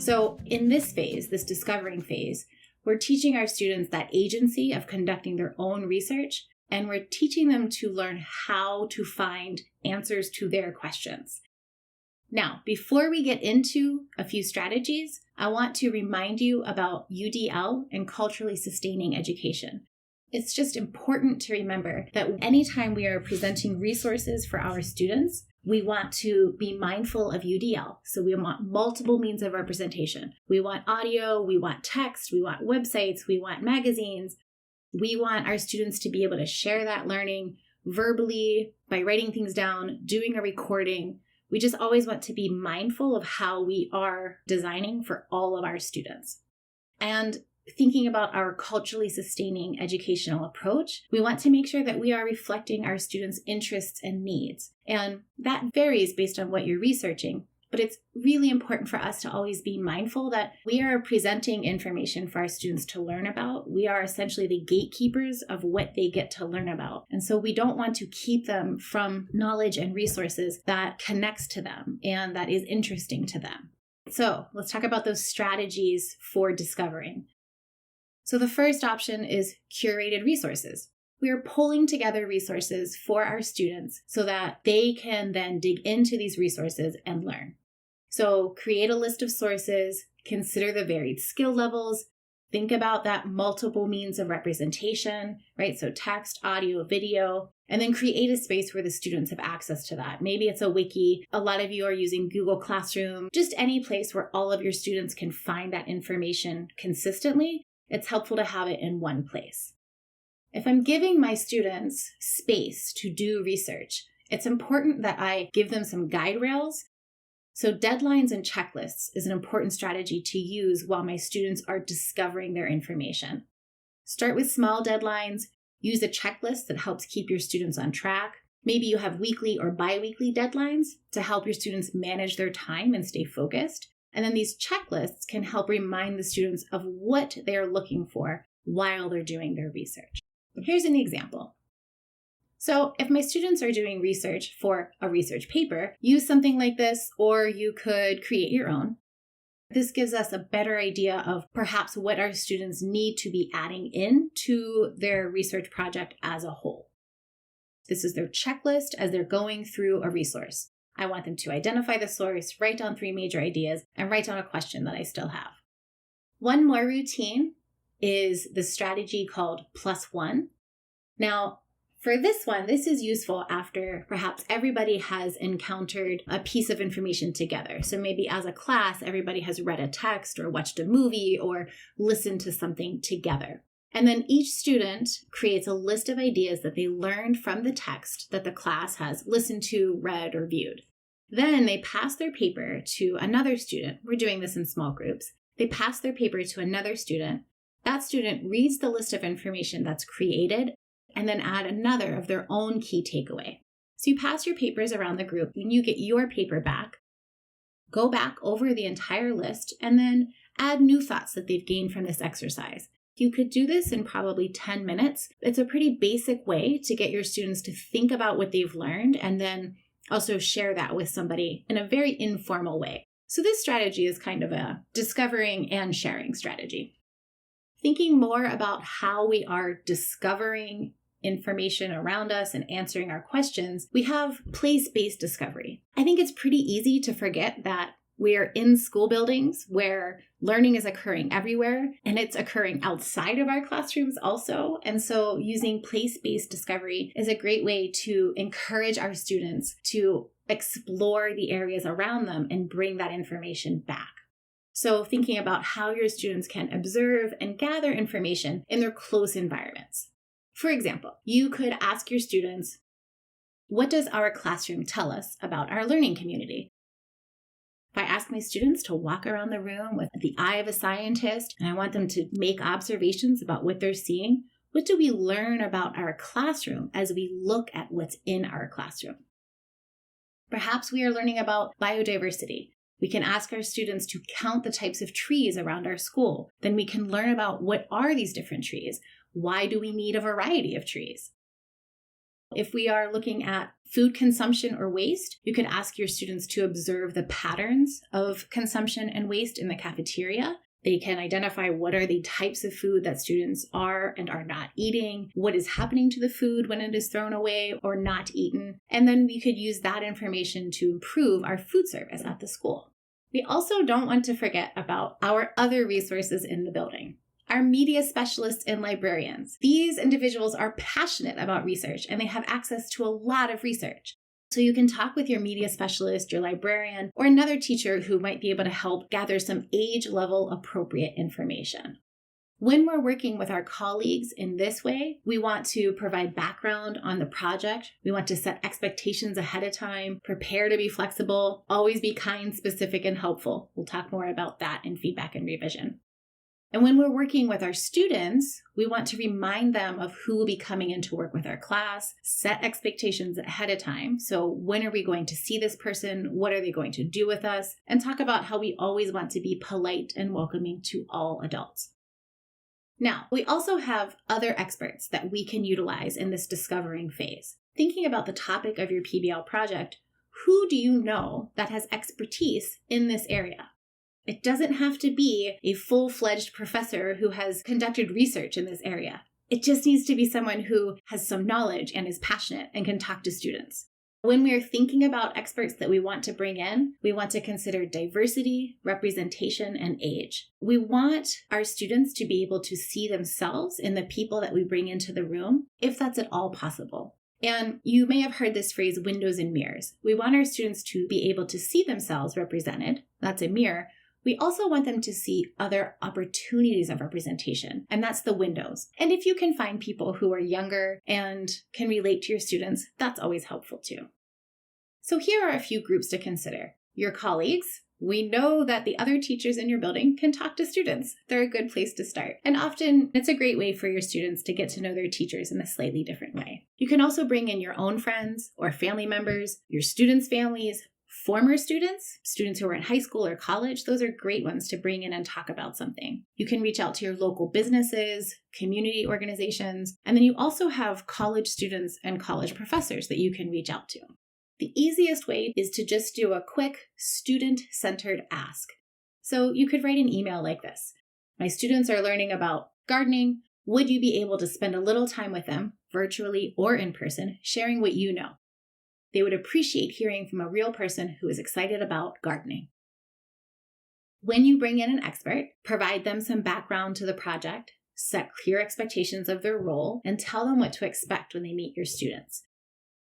So in this phase, this discovering phase, we're teaching our students that agency of conducting their own research, and we're teaching them to learn how to find answers to their questions. Now, before we get into a few strategies, I want to remind you about UDL and culturally sustaining education. It's just important to remember that anytime we are presenting resources for our students, we want to be mindful of UDL. So we want multiple means of representation. We want audio, we want text, we want websites, we want magazines. We want our students to be able to share that learning verbally, by writing things down, doing a recording. We just always want to be mindful of how we are designing for all of our students. And thinking about our culturally sustaining educational approach, we want to make sure that we are reflecting our students' interests and needs. And that varies based on what you're researching, but it's really important for us to always be mindful that we are presenting information for our students to learn about. We are essentially the gatekeepers of what they get to learn about. And so we don't want to keep them from knowledge and resources that connects to them and that is interesting to them. So let's talk about those strategies for discovering. So the first option is curated resources. We are pulling together resources for our students so that they can then dig into these resources and learn. So create a list of sources, consider the varied skill levels, think about that multiple means of representation, right? So text, audio, video, and then create a space where the students have access to that. Maybe it's a wiki. A lot of you are using Google Classroom, just any place where all of your students can find that information consistently. It's helpful to have it in one place. If I'm giving my students space to do research, it's important that I give them some guide rails. So deadlines and checklists is an important strategy to use while my students are discovering their information. Start with small deadlines. Use a checklist that helps keep your students on track. Maybe you have weekly or bi-weekly deadlines to help your students manage their time and stay focused. And then these checklists can help remind the students of what they're looking for while they're doing their research. Here's an example. So if my students are doing research for a research paper, use something like this, or you could create your own. This gives us a better idea of perhaps what our students need to be adding in to their research project as a whole. This is their checklist as they're going through a resource. I want them to identify the source, write down 3 major ideas, and write down a question that I still have. One more routine is the strategy called +1. Now, for this one, this is useful after perhaps everybody has encountered a piece of information together. So maybe as a class, everybody has read a text or watched a movie or listened to something together. And then each student creates a list of ideas that they learned from the text that the class has listened to, read, or viewed. Then they pass their paper to another student. We're doing this in small groups. They pass their paper to another student. That student reads the list of information that's created and then add another of their own key takeaway. So you pass your papers around the group and you get your paper back. Go back over the entire list and then add new thoughts that they've gained from this exercise. You could do this in probably 10 minutes. It's a pretty basic way to get your students to think about what they've learned and then also share that with somebody in a very informal way. So this strategy is kind of a discovering and sharing strategy. Thinking more about how we are discovering information around us and answering our questions, we have place-based discovery. I think it's pretty easy to forget that we're in school buildings where learning is occurring everywhere and it's occurring outside of our classrooms also. And so using place-based discovery is a great way to encourage our students to explore the areas around them and bring that information back. So thinking about how your students can observe and gather information in their close environments. For example, you could ask your students, what does our classroom tell us about our learning community? If I ask my students to walk around the room with the eye of a scientist, and I want them to make observations about what they're seeing, what do we learn about our classroom as we look at what's in our classroom? Perhaps we are learning about biodiversity. We can ask our students to count the types of trees around our school. Then we can learn about what are these different trees? Why do we need a variety of trees? If we are looking at food consumption or waste, you could ask your students to observe the patterns of consumption and waste in the cafeteria. They can identify what are the types of food that students are and are not eating, what is happening to the food when it is thrown away or not eaten, and then we could use that information to improve our food service at the school. We also don't want to forget about our other resources in the building. Our media specialists and librarians. These individuals are passionate about research and they have access to a lot of research. So you can talk with your media specialist, your librarian, or another teacher who might be able to help gather some age-level appropriate information. When we're working with our colleagues in this way, we want to provide background on the project. We want to set expectations ahead of time, prepare to be flexible, always be kind, specific, and helpful. We'll talk more about that in feedback and revision. And when we're working with our students, we want to remind them of who will be coming in to work with our class, set expectations ahead of time. So when are we going to see this person? What are they going to do with us? And talk about how we always want to be polite and welcoming to all adults. Now, we also have other experts that we can utilize in this discovering phase. Thinking about the topic of your PBL project, who do you know that has expertise in this area? It doesn't have to be a full-fledged professor who has conducted research in this area. It just needs to be someone who has some knowledge and is passionate and can talk to students. When we are thinking about experts that we want to bring in, we want to consider diversity, representation, and age. We want our students to be able to see themselves in the people that we bring into the room, if that's at all possible. And you may have heard this phrase, windows and mirrors. We want our students to be able to see themselves represented. That's a mirror. We also want them to see other opportunities of representation, and that's the windows. And if you can find people who are younger and can relate to your students, that's always helpful too. So here are a few groups to consider. Your colleagues. We know that the other teachers in your building can talk to students. They're a good place to start. And often it's a great way for your students to get to know their teachers in a slightly different way. You can also bring in your own friends or family members, your students' families, former students, students who are in high school or college. Those are great ones to bring in and talk about something. You can reach out to your local businesses, community organizations, and then you also have college students and college professors that you can reach out to. The easiest way is to just do a quick student-centered ask. So you could write an email like this. My students are learning about gardening. Would you be able to spend a little time with them, virtually or in person, sharing what you know? They would appreciate hearing from a real person who is excited about gardening. When you bring in an expert, provide them some background to the project, set clear expectations of their role, and tell them what to expect when they meet your students.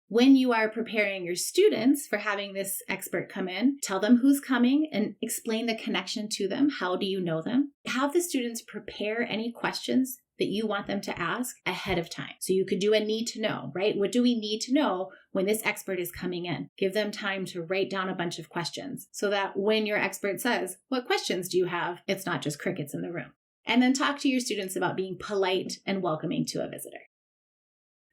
When you are preparing your students for having this expert come in, tell them who's coming and explain the connection to them. How do you know them? Have the students prepare any questions that you want them to ask ahead of time. So you could do a need to know, right? What do we need to know when this expert is coming in? Give them time to write down a bunch of questions so that when your expert says, what questions do you have? It's not just crickets in the room. And then talk to your students about being polite and welcoming to a visitor.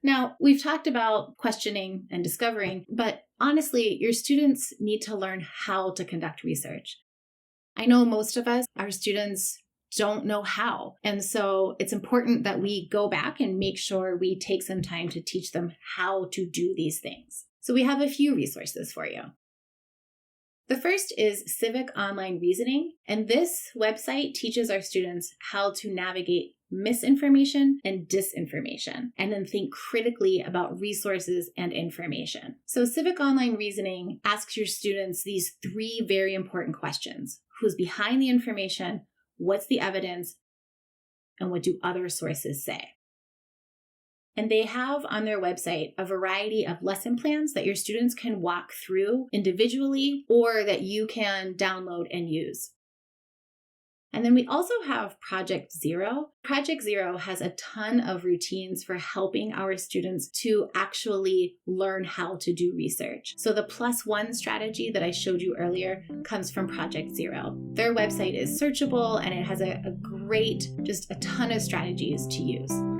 Now, we've talked about questioning and discovering, but honestly, your students need to learn how to conduct research. I know most of us, our students, don't know how. And so it's important that we go back and make sure we take some time to teach them how to do these things. So we have a few resources for you. The first is Civic Online Reasoning, and this website teaches our students how to navigate misinformation and disinformation, and then think critically about resources and information. So Civic Online Reasoning asks your students these 3 very important questions. Who's behind the information? What's the evidence? And what do other sources say? And they have on their website a variety of lesson plans that your students can walk through individually or that you can download and use. And then we also have Project Zero. Project Zero has a ton of routines for helping our students to actually learn how to do research. So the +1 strategy that I showed you earlier comes from Project Zero. Their website is searchable and it has a great, just a ton of strategies to use.